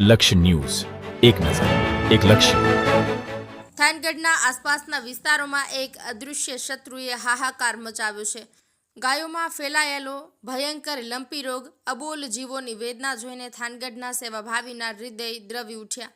લક્ષ્ય ન્યૂઝ, એક નજર, એક લક્ષ્ય. થાનગઢના આસપાસના વિસ્તારોમાં એક અદૃશ્ય શત્રુએ હાહાકાર મચાવ્યો છે. ગાયોમાં ફેલાયેલો ભયંકર લંપી રોગ, અબોલ જીવોની વેદના જોઈને થાનગઢના સેવાભાવીના હૃદય દ્રવી ઉઠ્યા.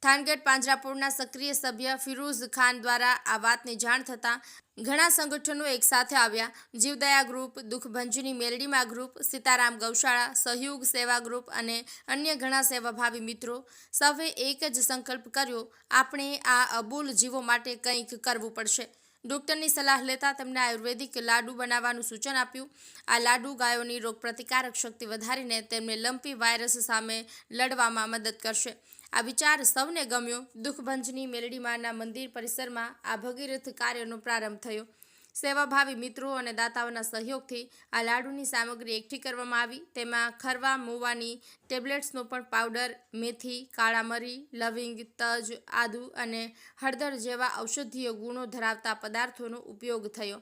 થાનગઢ પાંજરાપોળના સક્રિય સભ્ય ફિરોઝ ખાન દ્વારા આ વાતની જાણ થતાં ઘણા સંગઠનો એકસાથે આવ્યા. જીવદયા ગ્રુપ, દુઃખભંજની મેલડીમાં ગ્રુપ, સીતારામ ગૌશાળા, સહયોગ સેવા ગ્રુપ અને અન્ય ઘણા સેવાભાવી મિત્રો સૌએ એક જ સંકલ્પ કર્યો, આપણે આ અબોલ જીવો માટે કંઈક કરવું પડશે. ડૉક્ટરની સલાહ લેતા તેમણે આયુર્વેદિક લાડુ બનાવવાનું સૂચન આપ્યું. આ લાડુ ગાયોની રોગપ્રતિકારક શક્તિ વધારીને તેમને લંપી વાયરસ સામે લડવામાં મદદ કરશે. આ વિચાર સૌને ગમ્યો. દુઃખભંજની મેલડીમાના મંદિર પરિસરમાં આ ભગીરથ કાર્યનો પ્રારંભ થયો. સેવાભાવી મિત્રો અને દાતાઓના સહયોગથી આ લાડુની સામગ્રી એકઠી કરવામાં આવી. તેમાં ખરવા મૂવાની ટેબ્લેટ્સનો પણ પાવડર, મેથી, કાળા મરી, લવિંગ, તજ, આદુ અને હળદર જેવા ઔષધીય ગુણો ધરાવતા પદાર્થોનો ઉપયોગ થયો.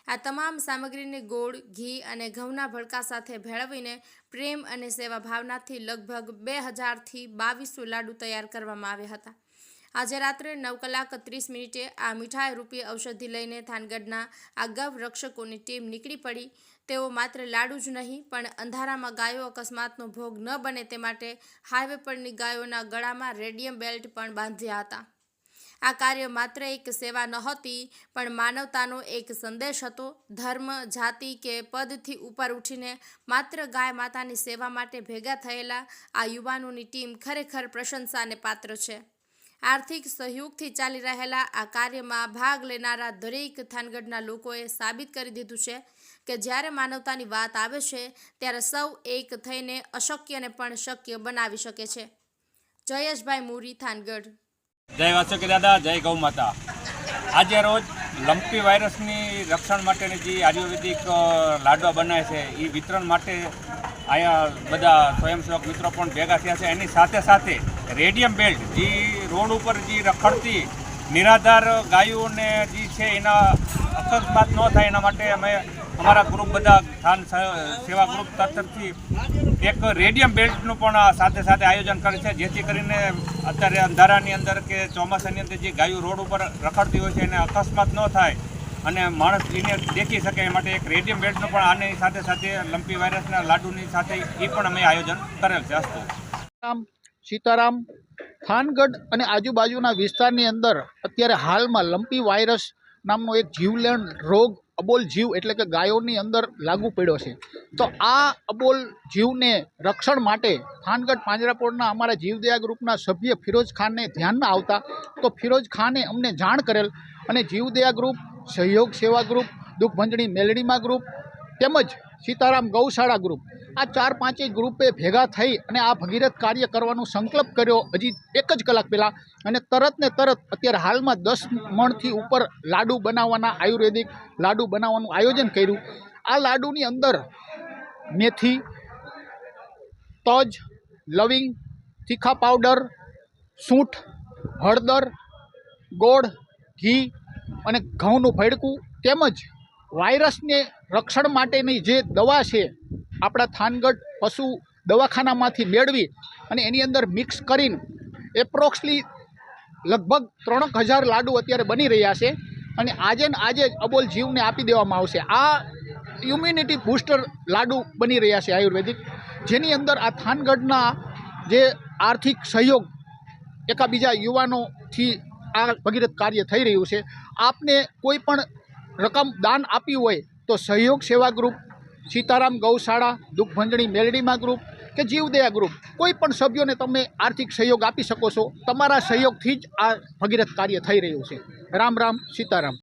આ તમામ સામગ્રીને ગોળ, ઘી અને ઘઉંના ભડકા સાથે ભેળવીને પ્રેમ અને સેવા ભાવનાથી લગભગ 2000થી 2200 લાડુ તૈયાર કરવામાં આવ્યા હતા. આજે રાત્રે 9:30 આ મીઠાઈ રૂપી ઔષધિ લઈને થાનગઢના આ ગૌ રક્ષકોની ટીમ નીકળી પડી. તેઓ માત્ર લાડુ જ નહીં પણ અંધારામાં ગાયો અકસ્માતનો ભોગ ન બને તે માટે હાઈવે પરની ગાયોના ગળામાં રેડિયમ બેલ્ટ પણ બાંધ્યા હતા. આ કાર્ય માત્ર એક સેવા નહોતી પણ માનવતાનો એક સંદેશ હતો. ધર્મ, જાતિ કે પદથી ઉપર ઉઠીને માત્ર ગાય માતાની સેવા માટે ભેગા થયેલા આ યુવાનોની ટીમ ખરેખર પ્રશંસાને પાત્ર છે. આર્થિક સહયોગથી ચાલી રહેલા આ કાર્યમાં ભાગ લેનારા દરેક થાનગઢના લોકોએ સાબિત કરી દીધું છે કે જ્યારે માનવતાની વાત આવે છે ત્યારે સૌ એક થઈને અશક્યને પણ શક્ય બનાવી શકે છે. જયેશભાઈ મુરી, થાનગઢ. જય વાસુકી દાદા, જય ગૌ માતા. આજે રોજ લંપી વાયરસની રક્ષણ માટેની જે આયુર્વેદિક લાડવા બનાવે છે એ વિતરણ માટે અહીંયા બધા સ્વયંસેવક મિત્રો પણ ભેગા થયા છે. એની સાથે સાથે રેડિયમ બેલ્ટ જે રોડ ઉપર જે રખડતી નિરાધાર ગાયોને જે છે એના અકસ્માત ન થાય એના માટે અમે અમારા ગ્રુપ બધા થાન સેવા ગ્રુપ તરફથી એક રેડિયમ બેલ્ટનું પણ સાથે સાથે આયોજન કરે છે, જેથી કરીને અત્યારે અંધારાની અંદર કે ચોમાસાની અંદર જે ગાયો રોડ ઉપર રખડતી હોય છે એને અકસ્માત ન થાય અને માણસ એને દેખી શકે એ માટે એક રેડિયમ બેલ્ટનું પણ આની સાથે સાથે લંપી વાયરસના લાડુની સાથે એ પણ અમે આયોજન કરેલ છે. સીતારામ, થાનગઢ અને આજુબાજુના વિસ્તારની અંદર અત્યારે હાલમાં લંપી વાયરસ નામનો એક જીવલેણ રોગ, અબોલ જીવ એટલે કે ગાયોની અંદર લાગુ પડ્યો છે. તો આ અબોલ જીવને રક્ષણ માટે થાનગઢ પાંજરાપોળના અમારા જીવદયા ગ્રુપના સભ્ય ફિરોઝ ખાનને ધ્યાનમાં આવતા તો ફિરોઝ ખાને અમને જાણ કરેલ અને જીવદયા ગ્રુપ, સહયોગ સેવા ગ્રુપ, દુઃખભંજની મેલડીમાં ગ્રુપ તેમજ સીતારામ ગૌશાળા ગ્રુપ, આ 4-5 ગ્રુપે ભેગા થઈ અને આ ભગીરથ કાર્ય કરવાનો સંકલ્પ કર્યો હજી 1 જ કલાક પહેલાં. અને તરત અત્યારે હાલમાં 10 મણથી ઉપર લાડુ બનાવવાના, આયુર્વેદિક લાડુ બનાવવાનું આયોજન કર્યું. આ લાડુની અંદર મેથી, તજ, લવિંગ, તીખા પાવડર, સૂંઠ, હળદર, ગોળ, ઘી અને ઘઉંનું ભડકું તેમજ વાયરસને રક્ષણ માટેની જે દવા છે આપણા થાનગઢ પશુ દવાખાનામાંથી મેળવી અને એની અંદર મિક્સ કરીને એપ્રોક્સલી લગભગ 3000 લાડુ અત્યારે બની રહ્યા છે અને આજે જ અબોલ જીવને આપી દેવામાં આવશે. આ ઇમ્યુનિટી બૂસ્ટર લાડુ બની રહ્યા છે આયુર્વેદિક, જેની અંદર આ થાનગઢના જે આર્થિક સહયોગ એકાબીજા યુવાનોથી આ ભગીરથ કાર્ય થઈ રહ્યું છે. આપને કોઈ પણ રકમ દાન આપી હોય તો સહયોગ સેવા ગ્રુપ, સીતારામ ગૌશાળા, દુઃખભંજની મેલડીમાં ગ્રુપ કે જીવદયા ગ્રુપ, કોઈ પણ સભ્યોને તમે આર્થિક સહયોગ આપી શકો છો. તમારા સહયોગથી જ આ ભગીરથ કાર્ય થઈ રહ્યું છે. રામ રામ, સીતારામ.